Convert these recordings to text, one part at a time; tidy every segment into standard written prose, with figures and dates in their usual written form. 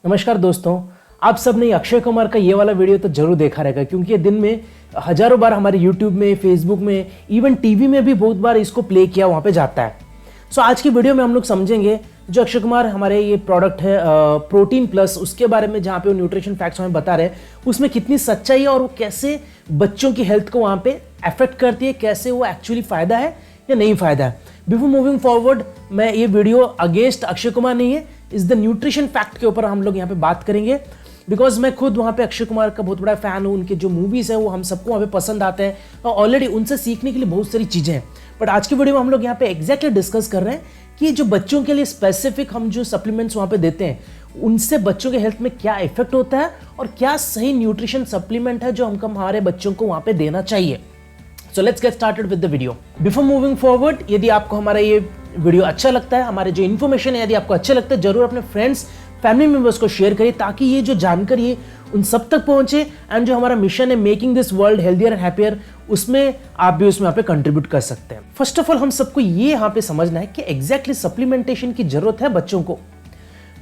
नमस्कार दोस्तों, आप सब ने अक्षय कुमार का ये वाला वीडियो तो जरूर देखा रहेगा क्योंकि ये दिन में हजारों बार हमारे YouTube में, फेसबुक में, इवन टीवी में भी बहुत बार इसको प्ले किया वहाँ पे जाता है। सो आज की वीडियो में हम लोग समझेंगे जो अक्षय कुमार हमारे ये प्रोडक्ट है प्रोटीन प्लस, उसके बारे में जहाँ पे वो न्यूट्रिशन फैक्ट्स हमें बता रहे हैं उसमें कितनी सच्चाई है और वो कैसे बच्चों की हेल्थ को वहाँ पे अफेक्ट करती है, कैसे वो एक्चुअली फायदा है या नहीं फायदा है। बिफोर मूविंग फॉरवर्ड, मैं ये वीडियो अगेंस्ट अक्षय कुमार नहीं है, इस द न्यूट्रिशन फैक्ट के ऊपर हम लोग यहाँ पे बात करेंगे बिकॉज मैं खुद वहाँ पे अक्षय कुमार का बहुत बड़ा फैन हूँ। उनके जो मूवीज़ हैं वो हम सबको वहाँ पे पसंद आते हैं और ऑलरेडी उनसे सीखने के लिए बहुत सारी चीज़ें हैं। बट आज की वीडियो में हम लोग यहाँ पे एग्जैक्टली डिस्कस कर रहे हैं कि जो बच्चों के लिए स्पेसिफिक हम जो सप्लीमेंट्स वहाँ पे देते हैं उनसे बच्चों के हेल्थ में क्या इफेक्ट होता है और क्या सही न्यूट्रिशन सप्लीमेंट है जो हमको हमारे बच्चों को वहाँ पे देना चाहिए। So let's get started with the video. Before moving forward, यदि आपको हमारा ये वीडियो अच्छा लगता है, हमारे जो इन्फॉर्मेशन है यदि आपको अच्छा लगता है, जरूर अपने फ्रेंड्स, फैमिली मेंबर्स को शेयर करिए ताकि ये जो जानकारी है उन सब तक पहुंचे एंड जो हमारा मिशन है making this world healthier and happier, उसमें आप भी उसमें यहाँ पे कंट्रीब्यूट कर सकते हैं। फर्स्ट ऑफ ऑल हम सबको ये यहाँ पे समझना है कि एग्जैक्टली सप्लीमेंटेशन की जरूरत है बच्चों को।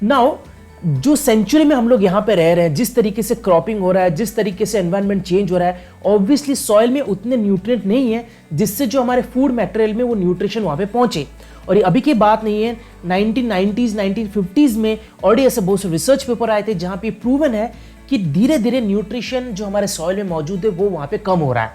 नाउ जो सेंचुरी में हम लोग यहाँ पे रह रहे हैं, जिस तरीके से क्रॉपिंग हो रहा है, जिस तरीके से एनवायरनमेंट चेंज हो रहा है, ऑब्वियसली सॉइल में उतने न्यूट्रिएंट नहीं है जिससे जो हमारे फूड मटेरियल में वो न्यूट्रिशन वहाँ पे पहुंचे। और ये अभी की बात नहीं है, 1990s 1950s में ऑलरेडी ऐसे बहुत से रिसर्च पेपर आए थे जहाँ पे प्रूवन है कि धीरे धीरे न्यूट्रिशन जो हमारे सॉइल में मौजूद है वो वहाँ पे कम हो रहा है,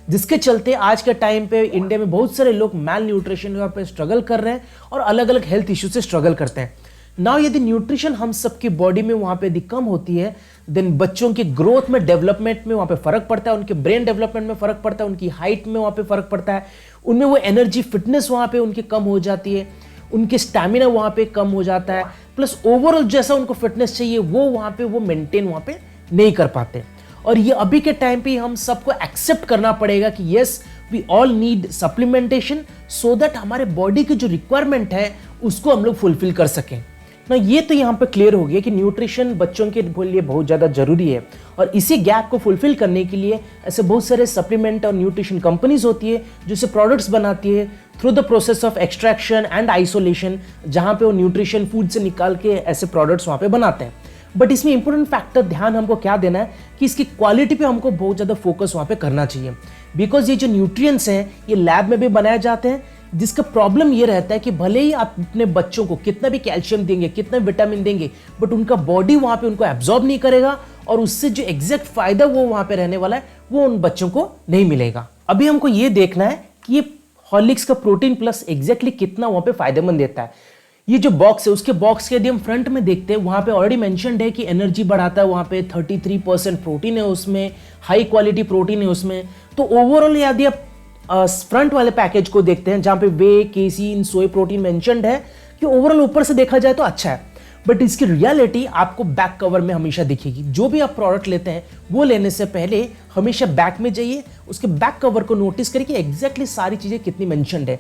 जिसके चलते आज के टाइम पे इंडिया में बहुत सारे लोग मैल न्यूट्रिशन पे स्ट्रगल कर रहे हैं और अलग अलग हेल्थ इश्यू से स्ट्रगल करते हैं। नाउ यदि न्यूट्रिशन हम सबकी बॉडी में वहाँ पे यदि कम होती है देन बच्चों के ग्रोथ में, डेवलपमेंट में वहाँ पे फर्क पड़ता है, उनके ब्रेन डेवलपमेंट में फर्क पड़ता है, उनकी हाइट में वहाँ पे फर्क पड़ता है, उनमें वो एनर्जी फिटनेस वहाँ पे उनकी कम हो जाती है, उनके स्टैमिना वहाँ पे कम हो जाता है, प्लस ओवरऑल जैसा उनको फिटनेस चाहिए वो वहाँ पे वो मेंटेन वहाँ पे नहीं कर पाते। और ये अभी के टाइम पे हम सबको एक्सेप्ट करना पड़ेगा कि yes we all need supplementation so that हमारे बॉडी की जो रिक्वायरमेंट है उसको हम लोग फुलफिल कर सकें ना। ये तो यहाँ पे क्लियर हो गया कि न्यूट्रिशन बच्चों के लिए बहुत ज़्यादा जरूरी है और इसी गैप को फुलफिल करने के लिए ऐसे बहुत सारे सप्लीमेंट और न्यूट्रिशन कंपनीज होती है जो से प्रोडक्ट्स बनाती है through the process of extraction and isolation, जहाँ पे वो न्यूट्रिशन फूड से निकाल के ऐसे प्रोडक्ट्स वहाँ पे बनाते हैं। बट इसमें इंपॉर्टेंट फैक्टर ध्यान हमको क्या देना है कि इसकी क्वालिटी पे हमको बहुत ज़्यादा फोकस वहाँ पे करना चाहिए बिकॉज ये जो न्यूट्रिएंट्स हैं ये लैब में भी बनाए जाते हैं, जिसका प्रॉब्लम ये रहता है कि भले ही आप अपने बच्चों को कितना भी कैल्शियम देंगे, कितना विटामिन देंगे, बट उनका बॉडी वहाँ पे उनको एब्जॉर्ब नहीं करेगा और उससे जो एग्जैक्ट फायदा वो वहाँ पे रहने वाला है वो उन बच्चों को नहीं मिलेगा। अभी हमको ये देखना है कि ये हॉर्लिक्स का प्रोटीन प्लस एग्जैक्टली कितना वहाँ पे फायदेमंद देता है। ये जो बॉक्स है उसके बॉक्स के यदि हम फ्रंट में देखते हैं वहाँ पे ऑलरेडी मेंशन्ड है कि एनर्जी बढ़ाता है, वहाँ पे 33% प्रोटीन है उसमें, हाई क्वालिटी प्रोटीन है उसमें। तो ओवरऑल यदि आप फ्रंट वाले पैकेज को देखते हैं जहाँ पे वे, केसीन, सोय प्रोटीन मेंशन्ड है कि ओवरऑल ऊपर से देखा जाए तो अच्छा है, बट इसकी रियलिटी आपको बैक कवर में हमेशा दिखेगी। जो भी आप प्रोडक्ट लेते हैं वो लेने से पहले हमेशा बैक में जाइए, उसके बैक कवर को नोटिस करिए कि एग्जैक्टली सारी चीज़ें कितनी मेंशन्ड है।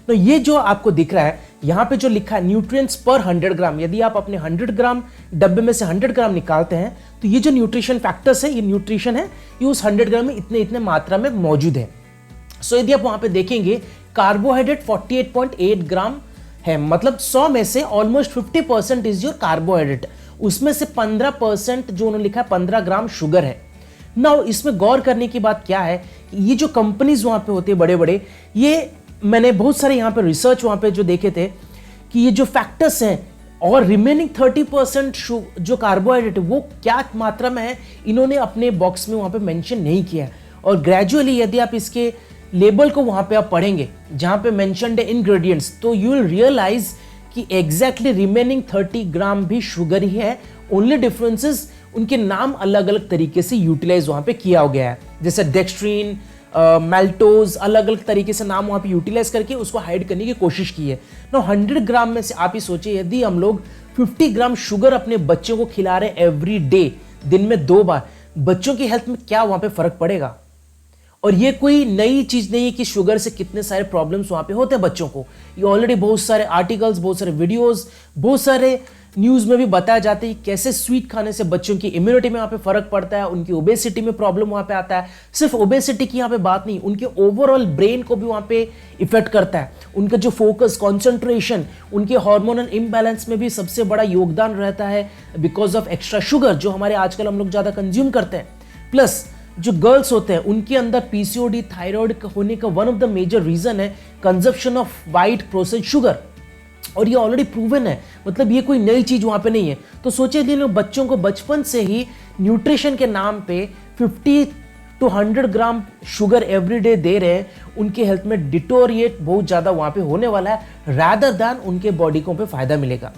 तो ये जो आपको दिख रहा है यहाँ पे जो लिखा है न्यूट्रिएंट्स पर 100 ग्राम, यदि आप अपने 100 ग्राम डब्बे में से 100 ग्राम निकालते हैं तो ये जो न्यूट्रिशन फैक्टर्स है, ये न्यूट्रिशन है, ये उस 100 ग्राम में इतने इतने मात्रा में मौजूद है। सो यदि आप वहां पे देखेंगे कार्बोहाइड्रेट 48.8 ग्राम है, मतलब 100 में से ऑलमोस्ट 50% इज योर कार्बोहाइड्रेट, उसमें से 15% जो उन्होंने लिखा है 15 ग्राम शुगर है। नाउ इसमें गौर करने की बात क्या है कि ये जो कंपनीज वहां पे होते हैं बड़े बड़े, ये मैंने बहुत सारे यहाँ पे रिसर्च वहां पे जो देखे थे कि ये जो फैक्टर्स हैं और रिमेनिंग 30% जो कार्बोहाइड्रेट है वो क्या मात्रा में है इन्होंने अपने बॉक्स में वहां पे मेंशन नहीं किया है। और ग्रेजुअली यदि आप इसके लेबल को वहां पे आप पढ़ेंगे जहां पे मेंशन्ड है इंग्रेडिएंट्स, तो यू विल रियलाइज कि एग्जैक्टली रिमेनिंग 30 ग्राम भी शुगर ही है। ओनली डिफरेंसेस उनके नाम अलग अलग तरीके से यूटिलाइज वहां पे किया गया है, जैसे डेक्स्ट्रीन, मेल्टोज, अलग अलग तरीके से नाम वहां पे यूटिलाइज करके उसको हाइड करने की कोशिश की है। ना 100 ग्राम में से आप ही सोचिए यदि हम लोग 50 ग्राम शुगर अपने बच्चों को खिला रहे एवरी डे, दिन में 2 बार, बच्चों की हेल्थ में क्या वहां पे फर्क पड़ेगा। और ये कोई नई चीज नहीं है कि शुगर से कितने सारे प्रॉब्लम्स वहां पे होते हैं बच्चों को। ये ऑलरेडी बहुत सारे आर्टिकल्स, बहुत सारे वीडियोस, बहुत सारे न्यूज में भी बताया जाता है कैसे स्वीट खाने से बच्चों की इम्यूनिटी में वहां पे फर्क पड़ता है, उनकी ओबेसिटी में प्रॉब्लम वहां पे आता है। सिर्फ ओबेसिटी की यहाँ पे बात नहीं, उनके ओवरऑल ब्रेन को भी वहां पे इफेक्ट करता है। उनका जो फोकस, कॉन्सेंट्रेशन, उनके हार्मोनल इम्बैलेंस में भी सबसे बड़ा योगदान रहता है बिकॉज ऑफ एक्स्ट्रा शुगर जो हमारे आजकल हम लोग ज्यादा कंज्यूम करते हैं। प्लस जो गर्ल्स होते हैं उनके अंदर पीसीओडी, थायराइड होने का one of the major reason है consumption of white processed sugar, और ये ऑलरेडी प्रूवन है, मतलब ये कोई नई चीज वहां पे नहीं है। तो सोचिए जिन बच्चों को बचपन से ही न्यूट्रिशन के नाम पे 50 to 100 ग्राम शुगर एवरीडे दे रहे हैं, उनके हेल्थ में डिटोरिएट बहुत ज्यादा वहां पे होने वाला है रादर दैन उनके बॉडी को पे फायदा मिलेगा।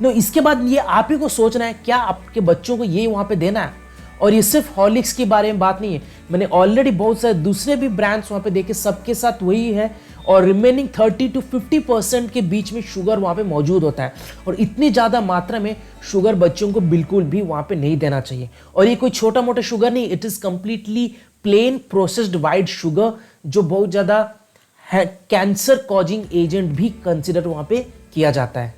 नो, इसके बाद ये आप ही को सोचना है क्या आपके बच्चों को ये वहां पे देना है। और ये सिर्फ हॉर्लिक्स के बारे में बात नहीं है, मैंने ऑलरेडी बहुत सारे दूसरे भी ब्रांड्स वहां पे देखे, सबके साथ वही है। और रिमेनिंग 30 to 50% के बीच में शुगर वहां पे मौजूद होता है, और इतनी ज्यादा मात्रा में शुगर बच्चों को बिल्कुल भी वहां पे नहीं देना चाहिए। और ये कोई छोटा मोटा शुगर नहीं, it is completely plain processed white sugar जो बहुत ज्यादा कैंसर कॉजिंग एजेंट भी कंसिडर वहां पे किया जाता है।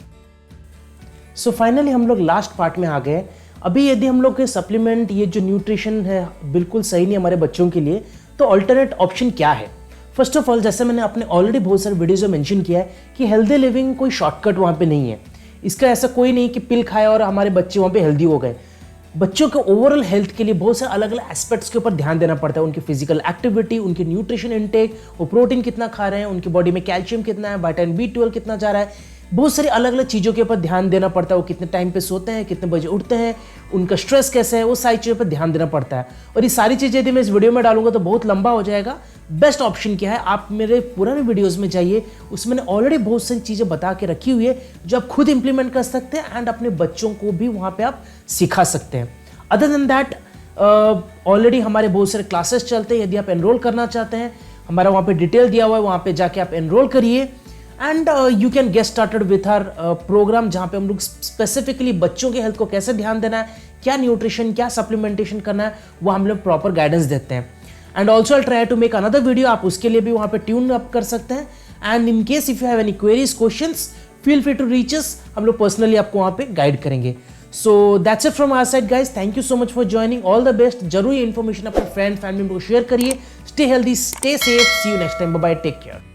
सो फाइनली हम लोग लास्ट पार्ट में आ गए। अभी यदि हम लोग के सप्लीमेंट, ये जो न्यूट्रिशन है बिल्कुल सही नहीं हमारे बच्चों के लिए, तो अल्टरनेट ऑप्शन क्या है। फर्स्ट ऑफ ऑल, जैसे मैंने अपने ऑलरेडी बहुत सारे वीडियोज में मेंशन किया है कि हेल्दी लिविंग कोई शॉर्टकट वहाँ पे नहीं है। इसका ऐसा कोई नहीं कि पिल खाया और हमारे बच्चे वहाँ पे हेल्दी हो गए। बच्चों के ओवरऑल हेल्थ के लिए बहुत सारे अलग अलग एस्पेक्ट्स के ऊपर ध्यान देना पड़ता है। उनकी फिजिकल एक्टिविटी, उनकी न्यूट्रिशन इनटेक, वो प्रोटीन कितना खा रहे हैं, उनकी बॉडी में कैल्शियम कितना है, विटामिन B12 कितना जा रहा है, बहुत सारी अलग अलग चीज़ों के ऊपर ध्यान देना पड़ता है। वो कितने टाइम पे सोते हैं, कितने बजे उठते हैं, उनका स्ट्रेस कैसे है, वो सारी चीज़ों पर ध्यान देना पड़ता है। और ये सारी चीज़ें यदि मैं इस वीडियो में डालूंगा तो बहुत लंबा हो जाएगा। बेस्ट ऑप्शन क्या है, आप मेरे पुराने वीडियोस में जाइए, उसमें मैंने ऑलरेडी बहुत सारी चीज़ें बता के रखी हुई है जो आप खुद इंप्लीमेंट कर सकते हैं एंड अपने बच्चों को भी वहाँ पे आप सिखा सकते हैं। अदर देन दैट, ऑलरेडी हमारे बहुत सारे क्लासेस चलते हैं। यदि आप एनरोल करना चाहते हैं, हमारा वहाँ पे डिटेल दिया हुआ है, वहाँ पे जाके आप एनरोल करिए and you can get started with our program, जहाँ पे हम लोग स्पेसिफिकली बच्चों के हेल्थ को कैसे ध्यान देना है, क्या न्यूट्रिशन, क्या सप्लीमेंटेशन करना है, वो हम लोग प्रॉपर गाइडेंस देते हैं। And also I try to make another video, आप उसके लिए भी वहाँ पे ट्यून अप कर सकते हैं। And in case if you have any queries, questions, feel free to reach us, हम लोग पर्सनली आपको वहाँ पे गाइड करेंगे। So that's it from our side guys, thank you so much for joining, all the best. जरूर ये information अपने friend family को शेयर करिए। Stay healthy, stay safe, see you next time, bye bye, take care.